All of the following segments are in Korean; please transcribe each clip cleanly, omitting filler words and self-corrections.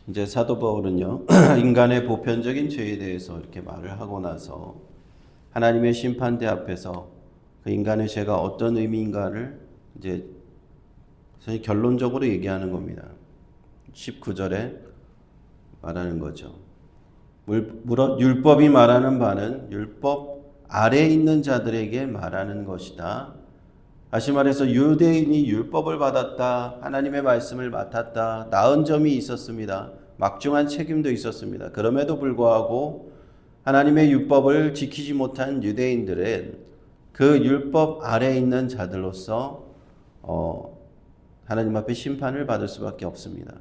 이제 사도 바울은요, 인간의 보편적인 죄에 대해서 이렇게 말을 하고 나서 하나님의 심판대 앞에서 그 인간의 죄가 어떤 의미인가를 이제 결론적으로 얘기하는 겁니다. 19절에 말하는 거죠. 율법이 말하는 바는 율법 아래에 있는 자들에게 말하는 것이다. 다시 말해서 유대인이 율법을 받았다. 하나님의 말씀을 맡았다. 나은 점이 있었습니다. 막중한 책임도 있었습니다. 그럼에도 불구하고 하나님의 율법을 지키지 못한 유대인들은 그 율법 아래에 있는 자들로서 하나님 앞에 심판을 받을 수밖에 없습니다.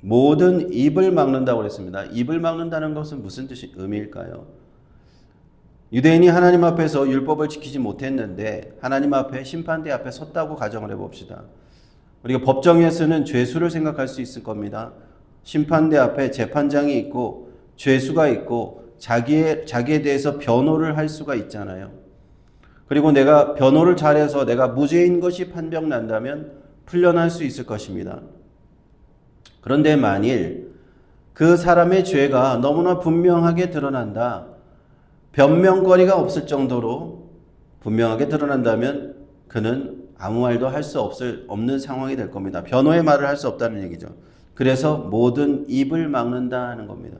모든 입을 막는다고 그랬습니다. 입을 막는다는 것은 무슨 의미일까요? 유대인이 하나님 앞에서 율법을 지키지 못했는데 하나님 앞에 심판대 앞에 섰다고 가정을 해봅시다. 우리가 법정에서는 죄수를 생각할 수 있을 겁니다. 심판대 앞에 재판장이 있고 죄수가 있고 자기에 대해서 변호를 할 수가 있잖아요. 그리고 내가 변호를 잘해서 내가 무죄인 것이 판명난다면 풀려날 수 있을 것입니다. 그런데 만일 그 사람의 죄가 너무나 분명하게 드러난다. 변명거리가 없을 정도로 분명하게 드러난다면 그는 아무 말도 할 수 없는 상황이 될 겁니다. 변호의 말을 할 수 없다는 얘기죠. 그래서 모든 입을 막는다 하는 겁니다.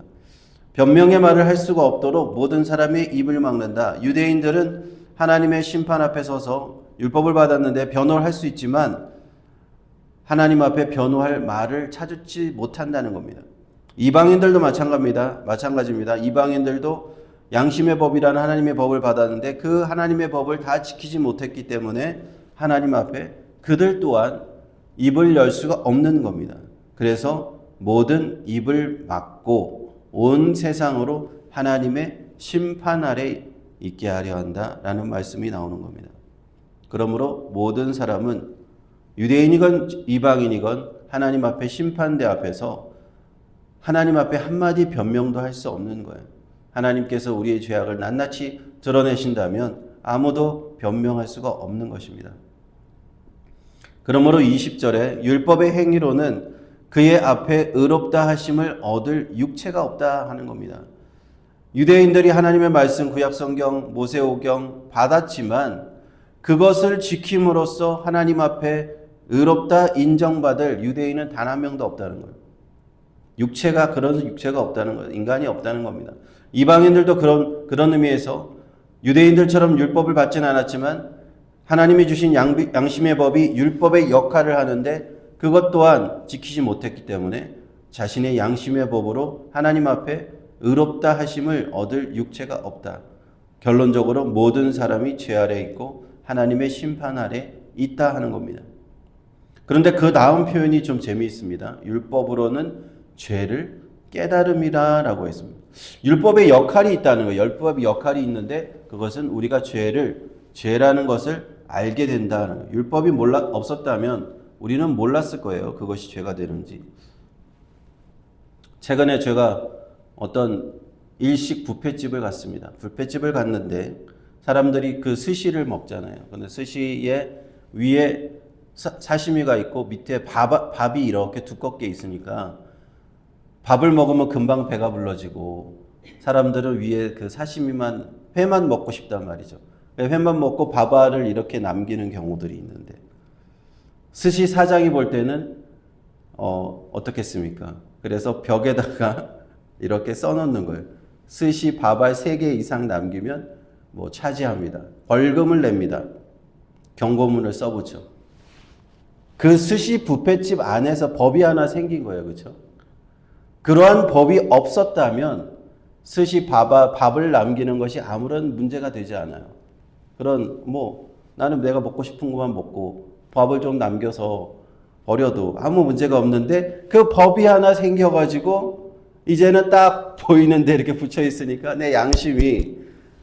변명의 말을 할 수가 없도록 모든 사람의 입을 막는다. 유대인들은 하나님의 심판 앞에 서서 율법을 받았는데 변호를 할 수 있지만 하나님 앞에 변호할 말을 찾지 못한다는 겁니다. 이방인들도 마찬가지입니다. 이방인들도 양심의 법이라는 하나님의 법을 받았는데 그 하나님의 법을 다 지키지 못했기 때문에 하나님 앞에 그들 또한 입을 열 수가 없는 겁니다. 그래서 모든 입을 막고 온 세상으로 하나님의 심판 아래 있게 하려 한다라는 말씀이 나오는 겁니다. 그러므로 모든 사람은 유대인이건 이방인이건 하나님 앞에 심판대 앞에서 하나님 앞에 한마디 변명도 할 수 없는 거예요. 하나님께서 우리의 죄악을 낱낱이 드러내신다면 아무도 변명할 수가 없는 것입니다. 그러므로 20절에 율법의 행위로는 그의 앞에 의롭다 하심을 얻을 육체가 없다 하는 겁니다. 유대인들이 하나님의 말씀 구약성경 모세오경 받았지만 그것을 지킴으로써 하나님 앞에 의롭다 인정받을 유대인은 단 한 명도 없다는 거예요. 그런 육체가 없다는 거예요. 인간이 없다는 겁니다. 이방인들도 그런 의미에서 유대인들처럼 율법을 받지는 않았지만 하나님이 주신 양심의 법이 율법의 역할을 하는데 그것 또한 지키지 못했기 때문에 자신의 양심의 법으로 하나님 앞에 의롭다 하심을 얻을 육체가 없다. 결론적으로 모든 사람이 죄 아래 있고 하나님의 심판 아래 있다 하는 겁니다. 그런데 그 다음 표현이 좀 재미있습니다. 율법으로는 죄를 깨달음이라고 했습니다. 율법의 역할이 있다는 거예요. 율법의 역할이 있는데 그것은 우리가 죄라는 것을 알게 된다는 거예요. 율법이 없었다면 우리는 몰랐을 거예요. 그것이 죄가 되는지. 최근에 제가 어떤 일식 뷔페집을 갔습니다. 뷔페집을 갔는데 사람들이 그 스시를 먹잖아요. 근데 스시에 위에 사시미가 있고 밑에 밥이 이렇게 두껍게 있으니까 밥을 먹으면 금방 배가 불러지고 사람들은 위에 그 회만 먹고 싶단 말이죠. 회만 먹고 밥알을 이렇게 남기는 경우들이 있는데 스시 사장이 볼 때는 어떻겠습니까? 그래서 벽에다가 이렇게 써놓는 거예요. 스시 밥알 3개 이상 남기면 차지합니다. 벌금을 냅니다. 경고문을 써붙여. 그 스시 뷔페집 안에서 법이 하나 생긴 거예요. 그렇죠? 그러한 법이 없었다면 스시 밥을 남기는 것이 아무런 문제가 되지 않아요. 나는 내가 먹고 싶은 것만 먹고 밥을 좀 남겨서 버려도 아무 문제가 없는데 그 법이 하나 생겨가지고 이제는 딱 보이는데 이렇게 붙여 있으니까 내 양심이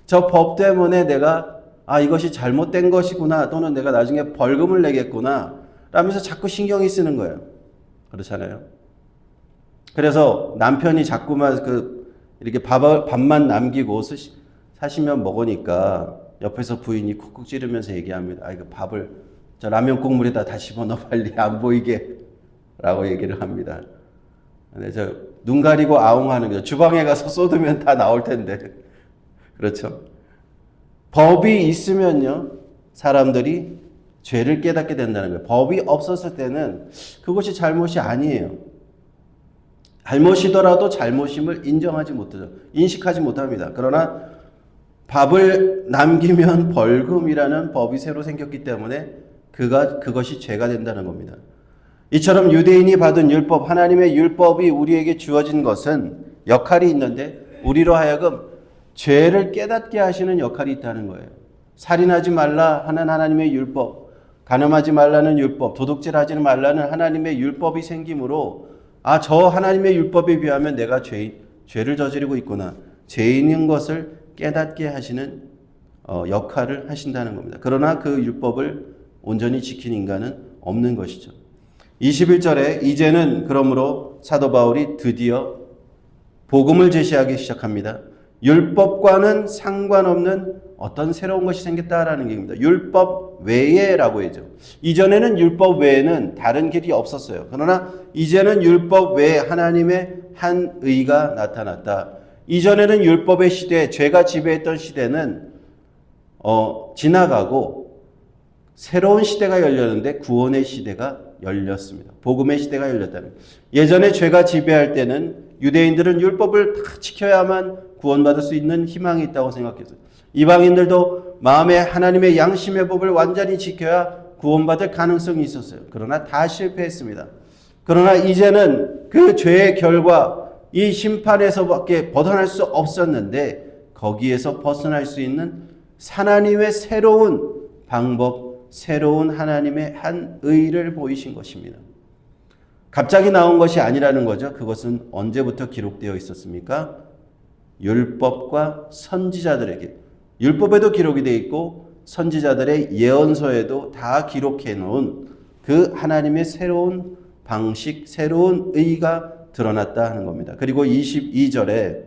저 법 때문에 내가 이것이 잘못된 것이구나 또는 내가 나중에 벌금을 내겠구나 라면서 자꾸 신경이 쓰는 거예요. 그렇잖아요. 그래서 남편이 자꾸만 이렇게 밥만 남기고 사시면 먹으니까 옆에서 부인이 쿡쿡 찌르면서 얘기합니다. 이거 밥을 저 라면 국물에다 다시 집어넣어 빨리 안 보이게 라고 얘기를 합니다. 네, 눈 가리고 아웅하는 거죠. 주방에 가서 쏟으면 다 나올 텐데. 그렇죠. 법이 있으면요, 사람들이 죄를 깨닫게 된다는 거예요. 법이 없었을 때는 그것이 잘못이 아니에요. 잘못이더라도 잘못임을 인정하지 못하죠. 인식하지 못합니다. 그러나 밥을 남기면 벌금이라는 법이 새로 생겼기 때문에 그것이 죄가 된다는 겁니다. 이처럼 유대인이 받은 율법, 하나님의 율법이 우리에게 주어진 것은 역할이 있는데 우리로 하여금 죄를 깨닫게 하시는 역할이 있다는 거예요. 살인하지 말라 하는 하나님의 율법, 간음하지 말라는 율법, 도둑질하지 말라는 하나님의 율법이 생기므로 저 하나님의 율법에 비하면 내가 죄를 저지르고 있구나. 죄인인 것을 깨닫게 하시는 역할을 하신다는 겁니다. 그러나 그 율법을 온전히 지킨 인간은 없는 것이죠. 21절에 이제는 그러므로 사도 바울이 드디어 복음을 제시하기 시작합니다. 율법과는 상관없는 어떤 새로운 것이 생겼다라는 얘기입니다. 율법 외에라고 해죠. 이전에는 율법 외에는 다른 길이 없었어요. 그러나 이제는 율법 외에 하나님의 한 의가 나타났다. 이전에는 율법의 시대, 죄가 지배했던 시대는 지나가고 새로운 시대가 열렸는데 구원의 시대가 열렸습니다. 복음의 시대가 열렸다는. 예전에 죄가 지배할 때는 유대인들은 율법을 다 지켜야만 구원받을 수 있는 희망이 있다고 생각했어요. 이방인들도 마음에 하나님의 양심의 법을 완전히 지켜야 구원받을 가능성이 있었어요. 그러나 다 실패했습니다. 그러나 이제는 그 죄의 결과 이 심판에서밖에 벗어날 수 없었는데 거기에서 벗어날 수 있는 하나님의 새로운 방법, 새로운 하나님의 한 의를 보이신 것입니다. 갑자기 나온 것이 아니라는 거죠. 그것은 언제부터 기록되어 있었습니까? 율법과 선지자들에게, 율법에도 기록이 되어 있고 선지자들의 예언서에도 다 기록해 놓은 그 하나님의 새로운 방식, 새로운 의가 드러났다 하는 겁니다. 그리고 22절에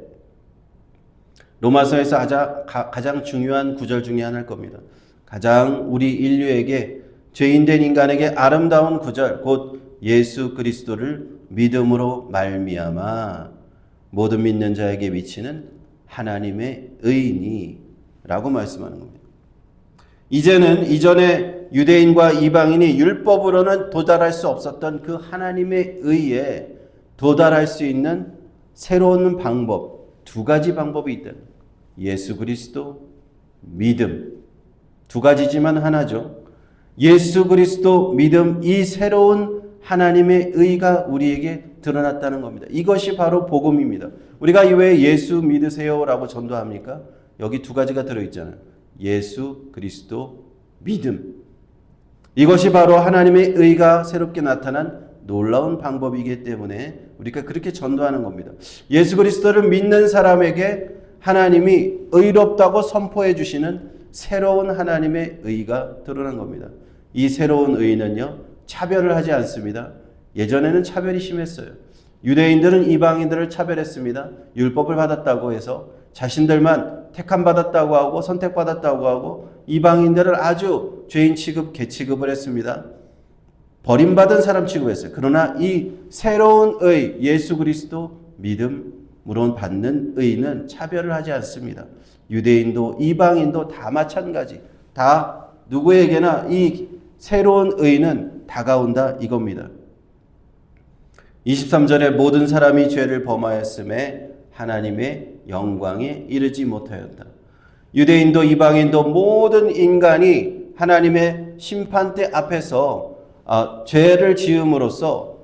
로마서에서 가장 중요한 구절 중에 하나일 겁니다. 가장 우리 인류에게, 죄인된 인간에게 아름다운 구절, 곧 예수 그리스도를 믿음으로 말미암아 모든 믿는 자에게 미치는 하나님의 의니 라고 말씀하는 겁니다. 이제는 이전에 유대인과 이방인이 율법으로는 도달할 수 없었던 그 하나님의 의에 도달할 수 있는 새로운 방법, 두 가지 방법이 있다. 예수 그리스도, 믿음. 두 가지지만 하나죠. 예수 그리스도, 믿음, 이 새로운 하나님의 의가 우리에게 드러났다는 겁니다. 이것이 바로 복음입니다. 우리가 왜 예수 믿으세요라고 전도합니까? 여기 두 가지가 들어있잖아요. 예수 그리스도, 믿음. 이것이 바로 하나님의 의가 새롭게 나타난 놀라운 방법이기 때문에 우리가 그렇게 전도하는 겁니다. 예수 그리스도를 믿는 사람에게 하나님이 의롭다고 선포해 주시는 새로운 하나님의 의가 드러난 겁니다. 이 새로운 의는요, 차별을 하지 않습니다. 예전에는 차별이 심했어요. 유대인들은 이방인들을 차별했습니다. 율법을 받았다고 해서 자신들만 택함받았다고 하고 선택받았다고 하고 이방인들을 아주 죄인 취급, 개취급을 했습니다. 버림받은 사람 취급했어요. 그러나 이 새로운 의, 예수 그리스도 믿음으로 받는 의는 차별을 하지 않습니다. 유대인도 이방인도 다 마찬가지. 다 누구에게나 이 새로운 의는 다가온다 이겁니다. 23절에 모든 사람이 죄를 범하였음에 하나님의 영광에 이르지 못하였다. 유대인도 이방인도 모든 인간이 하나님의 심판대 앞에서 죄를 지음으로써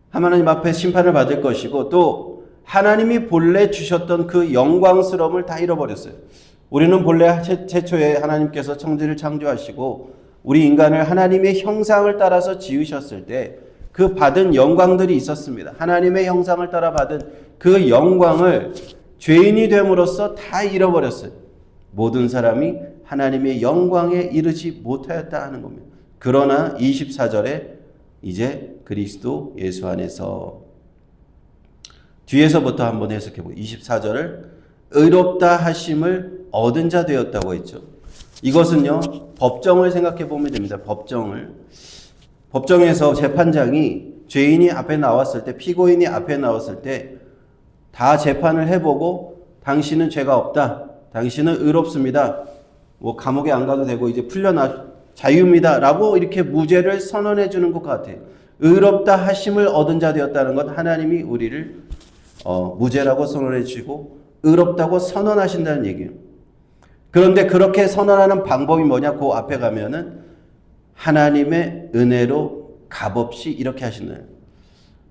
하나님 앞에 심판을 받을 것이고 또 하나님이 본래 주셨던 그 영광스러움을 다 잃어버렸어요. 우리는 본래 최초에 하나님께서 천지를 창조하시고 우리 인간을 하나님의 형상을 따라서 지으셨을 때 그 받은 영광들이 있었습니다. 하나님의 형상을 따라 받은 그 영광을 죄인이 됨으로써 다 잃어버렸어요. 모든 사람이 하나님의 영광에 이르지 못하였다 하는 겁니다. 그러나 24절에 이제 그리스도 예수 안에서, 뒤에서부터 한번 해석해보고 24절을 의롭다 하심을 얻은 자 되었다고 했죠. 이것은요, 법정을 생각해 보면 됩니다. 법정에서 재판장이 죄인이 앞에 나왔을 때, 피고인이 앞에 나왔을 때 다 재판을 해보고 당신은 죄가 없다, 당신은 의롭습니다, 뭐 감옥에 안 가도 되고 이제 풀려나 자유입니다 라고 이렇게 무죄를 선언해 주는 것 같아요. 의롭다 하심을 얻은 자 되었다는 것, 하나님이 우리를 무죄라고 선언해 주시고 의롭다고 선언하신다는 얘기예요. 그런데 그렇게 선언하는 방법이 뭐냐? 그 앞에 가면은 하나님의 은혜로 값없이 이렇게 하신다는,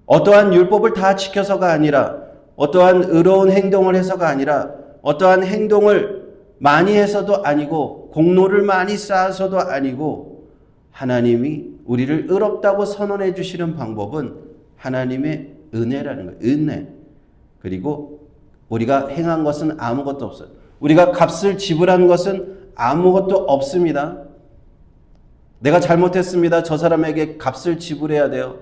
어떠한 율법을 다 지켜서가 아니라, 어떠한 의로운 행동을 해서가 아니라, 어떠한 행동을 많이 해서도 아니고, 공로를 많이 쌓아서도 아니고, 하나님이 우리를 의롭다고 선언해 주시는 방법은 하나님의 은혜라는 거예요. 은혜. 그리고 우리가 행한 것은 아무것도 없어요. 우리가 값을 지불한 것은 아무것도 없습니다. 내가 잘못했습니다, 저 사람에게 값을 지불해야 돼요.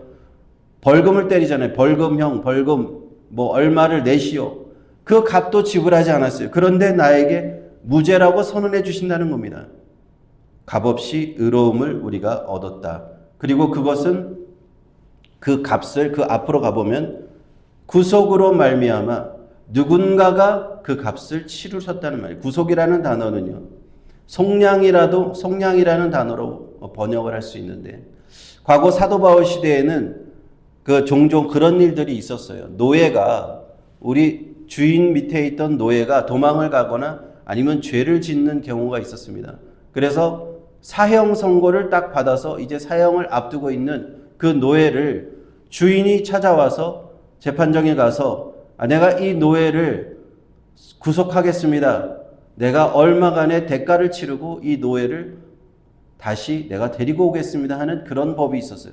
벌금을 때리잖아요. 벌금형, 벌금 뭐 얼마를 내시오. 그 값도 지불하지 않았어요. 그런데 나에게 무죄라고 선언해 주신다는 겁니다. 값없이 의로움을 우리가 얻었다. 그리고 그것은 그 값을, 그 앞으로 가보면 구속으로 말미암아 누군가가 그 값을 치르셨다는 말이에요. 구속이라는 단어는요, 속량이라는 단어로 번역을 할 수 있는데, 과거 사도 바울 시대에는 종종 그런 일들이 있었어요. 노예가, 우리 주인 밑에 있던 노예가 도망을 가거나 아니면 죄를 짓는 경우가 있었습니다. 그래서 사형 선고를 딱 받아서 이제 사형을 앞두고 있는 그 노예를 주인이 찾아와서 재판정에 가서, 내가 이 노예를 구속하겠습니다, 내가 얼마간의 대가를 치르고 이 노예를 다시 내가 데리고 오겠습니다 하는 그런 법이 있었어요.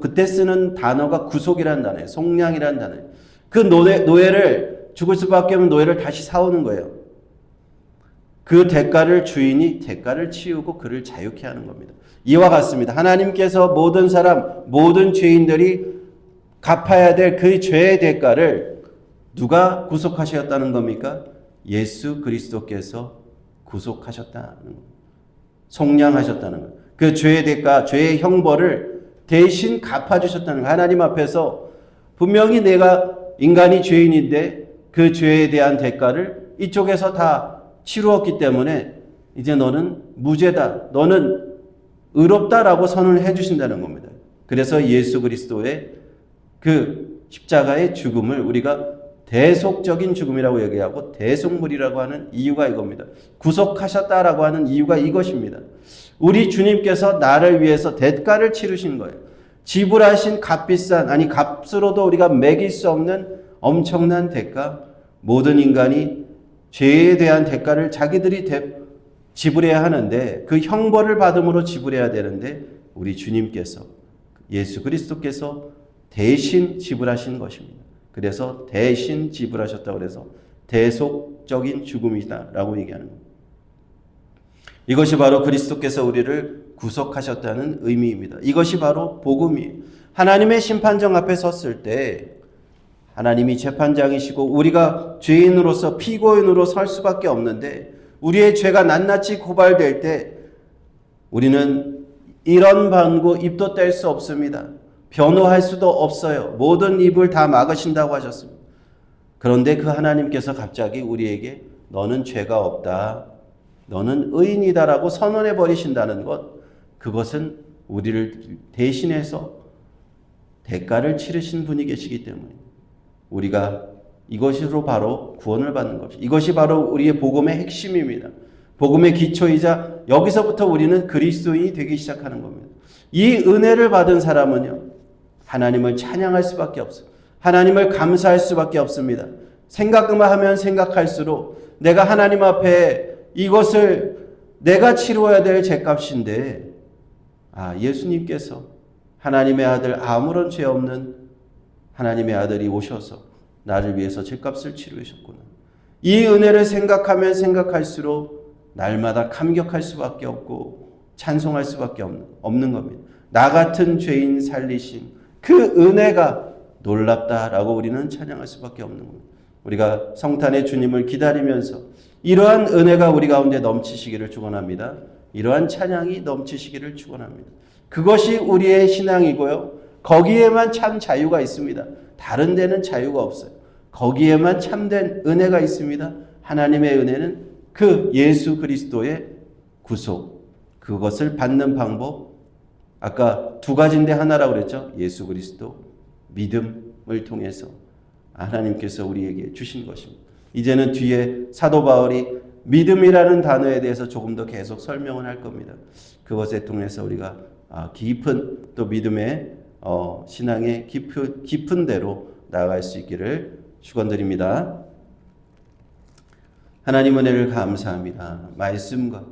그때 쓰는 단어가 구속이라는 단어예요. 속량이라는 단어예요. 그 노예를, 죽을 수밖에 없는 노예를 다시 사오는 거예요. 그 대가를 주인이 대가를 치우고 그를 자유케 하는 겁니다. 이와 같습니다. 하나님께서 모든 사람, 모든 죄인들이 갚아야 될 그 죄의 대가를 누가 구속하셨다는 겁니까? 예수 그리스도께서 구속하셨다는 겁니다. 속량하셨다는 거예요. 그 죄의 대가, 죄의 형벌을 대신 갚아주셨다는 거예요. 하나님 앞에서 분명히 내가 인간이 죄인인데 그 죄에 대한 대가를 이쪽에서 다 치루었기 때문에 이제 너는 무죄다, 너는 의롭다라고 선언을 해주신다는 겁니다. 그래서 예수 그리스도의 그 십자가의 죽음을 우리가 대속적인 죽음이라고 얘기하고 대속물이라고 하는 이유가 이겁니다. 구속하셨다라고 하는 이유가 이것입니다. 우리 주님께서 나를 위해서 대가를 치르신 거예요. 지불하신 값비싼, 아니 값으로도 우리가 매길 수 없는 엄청난 대가, 모든 인간이 죄에 대한 대가를 자기들이 지불해야 하는데, 그 형벌을 받음으로 지불해야 되는데 우리 주님께서, 예수 그리스도께서 대신 지불하신 것입니다. 그래서 대신 지불하셨다고 해서 대속적인 죽음이다라고 얘기하는 겁니다. 이것이 바로 그리스도께서 우리를 구속하셨다는 의미입니다. 이것이 바로 복음이에요. 하나님의 심판정 앞에 섰을 때 하나님이 재판장이시고 우리가 죄인으로서 피고인으로 설 수밖에 없는데, 우리의 죄가 낱낱이 고발될 때 우리는 이런 방구 입도 뗄 수 없습니다. 변호할 수도 없어요. 모든 입을 다 막으신다고 하셨습니다. 그런데 그 하나님께서 갑자기 우리에게 너는 죄가 없다, 너는 의인이다라고 선언해 버리신다는 것, 그것은 우리를 대신해서 대가를 치르신 분이 계시기 때문에 우리가 이것으로 바로 구원을 받는 것입니다. 이것이 바로 우리의 복음의 핵심입니다. 복음의 기초이자 여기서부터 우리는 그리스도인이 되기 시작하는 겁니다. 이 은혜를 받은 사람은요, 하나님을 찬양할 수밖에 없어요. 하나님을 감사할 수밖에 없습니다. 생각만 하면 생각할수록 내가 하나님 앞에 이것을 내가 치루어야 될 죄값인데, 예수님께서 하나님의 아들, 아무런 죄 없는 하나님의 아들이 오셔서 나를 위해서 죄값을 치루셨구나. 이 은혜를 생각하면 생각할수록 날마다 감격할 수밖에 없고 찬송할 수밖에 없는 겁니다. 나 같은 죄인 살리신 그 은혜가 놀랍다라고 우리는 찬양할 수밖에 없는 겁니다. 우리가 성탄의 주님을 기다리면서 이러한 은혜가 우리 가운데 넘치시기를 축원합니다. 이러한 찬양이 넘치시기를 축원합니다. 그것이 우리의 신앙이고요. 거기에만 참 자유가 있습니다. 다른 데는 자유가 없어요. 거기에만 참된 은혜가 있습니다. 하나님의 은혜는 그 예수 그리스도의 구속, 그것을 받는 방법, 아까 두 가지인데 하나라고 그랬죠. 예수 그리스도, 믿음을 통해서 하나님께서 우리에게 주신 것입니다. 이제는 뒤에 사도 바울이 믿음이라는 단어에 대해서 조금 더 계속 설명을 할 겁니다. 그것에 통해서 우리가 깊은 또 믿음의 신앙의 깊은 대로 나아갈 수 있기를 축원드립니다. 하나님 은혜를 감사합니다. 말씀과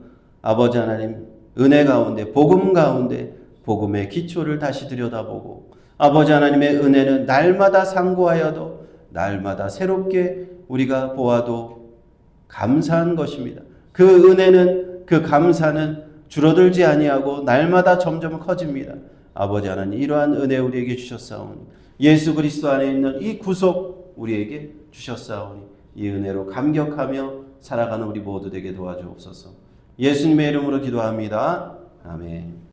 아버지 하나님 은혜 가운데 복음 가운데 복음의 기초를 다시 들여다보고 아버지 하나님의 은혜는 날마다 상고하여도 날마다 새롭게 우리가 보아도 감사한 것입니다. 그 은혜는 그 감사는 줄어들지 아니하고 날마다 점점 커집니다. 아버지 하나님 이러한 은혜 우리에게 주셨사오니 예수 그리스도 안에 있는 이 구속 우리에게 주셨사오니 이 은혜로 감격하며 살아가는 우리 모두 되게 도와주옵소서. 예수님의 이름으로 기도합니다. 아멘.